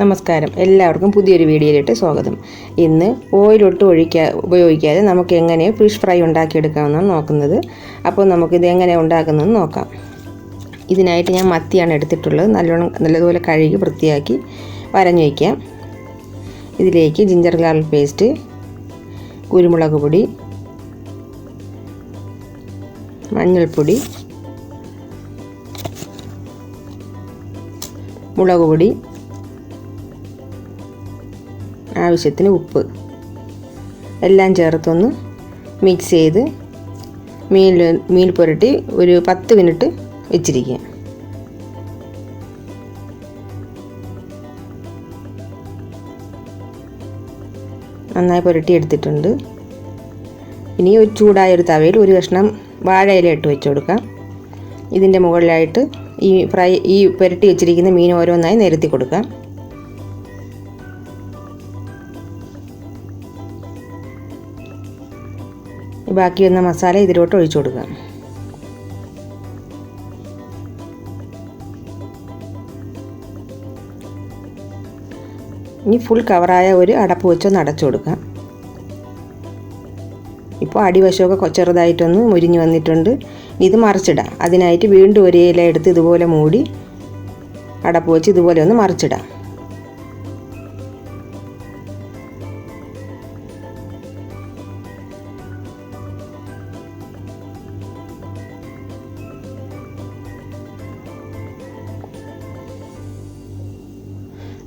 നമസ്കാരം, എല്ലാവർക്കും പുതിയൊരു വീഡിയോയിലിട്ട് സ്വാഗതം. ഇന്ന് ഓയിലൊട്ട് ഉപയോഗിക്കാതെ നമുക്ക് എങ്ങനെ ഫിഷ് ഫ്രൈ ഉണ്ടാക്കിയെടുക്കാമെന്നാണ് നോക്കുന്നത്. അപ്പോൾ നമുക്കിത് എങ്ങനെ ഉണ്ടാക്കുന്നതെന്ന് നോക്കാം. ഇതിനായിട്ട് ഞാൻ മത്തിയാണ് എടുത്തിട്ടുള്ളത്. നല്ലതുപോലെ കഴുകി വൃത്തിയാക്കി വരഞ്ഞു വയ്ക്കാം. ഇതിലേക്ക് ജിഞ്ചർ ഗാർലിക് പേസ്റ്റ്, കുരുമുളക് പൊടി, മഞ്ഞൾപ്പൊടി, മുളക് പൊടി, ആവശ്യത്തിന് ഉപ്പ് എല്ലാം ചേർത്തൊന്ന് മിക്സ് ചെയ്ത് മീൻ പുരട്ടി ഒരു 10 മിനിറ്റ് വെച്ചിരിക്കുക. നന്നായി പുരട്ടി എടുത്തിട്ടുണ്ട്. ഇനി ഒരു ചൂടായ ഒരു തവയിൽ ഒരു കഷ്ണം വാഴയില ഇട്ട് വെച്ച് കൊടുക്കാം. ഇതിൻ്റെ മുകളിലായിട്ട് ഈ പുരട്ടി വെച്ചിരിക്കുന്ന മീൻ ഓരോന്നായി നിരത്തി കൊടുക്കാം. ബാക്കി വന്ന മസാല ഇതിലോട്ട് ഒഴിച്ചു കൊടുക്കാം. ഇനി ഫുൾ കവറായ ഒരു അടപ്പ് വെച്ചൊന്ന് അടച്ചു കൊടുക്കാം. ഇപ്പോൾ അടിവശമൊക്കെ ചെറുതായിട്ടൊന്ന് മുരിഞ്ഞു വന്നിട്ടുണ്ട്. ഇത് മറിച്ചിടാം. അതിനായിട്ട് വീണ്ടും ഒരു ഇല എടുത്ത് ഇതുപോലെ മൂടി അടപ്പ് വെച്ച് ഇതുപോലെ ഒന്ന് മറിച്ചിടാം.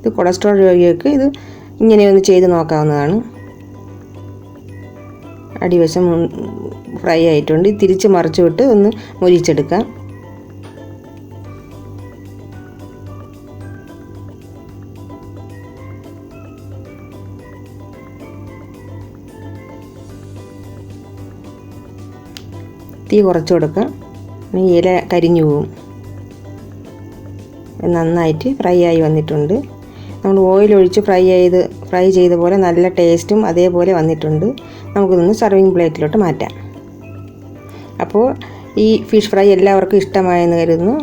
ഇത് കൊളസ്ട്രോൾ രോഗികൾക്ക് ഇത് ഇങ്ങനെയൊന്ന് ചെയ്ത് നോക്കാവുന്നതാണ്. അടിവശം ഫ്രൈ ആയിട്ടുണ്ട്. തിരിച്ച് മറിച്ച് വിട്ട് ഒന്ന് മൊരിച്ചെടുക്കാം. തീ കുറച്ച് കൊടുക്കാം. ഇല കരിഞ്ഞു പോവും. നന്നായിട്ട് ഫ്രൈ ആയി വന്നിട്ടുണ്ട്. നമ്മൾ ഓയിലൊഴിച്ച് ഫ്രൈ ചെയ്ത പോലെ നല്ല ടേസ്റ്റും അതേപോലെ വന്നിട്ടുണ്ട്. നമുക്കിതൊന്ന് സർവിങ് പ്ലേറ്റിലോട്ട് മാറ്റാം. അപ്പോൾ ഈ ഫിഷ് ഫ്രൈ എല്ലാവർക്കും ഇഷ്ടമായെന്ന് കരുതുന്നു.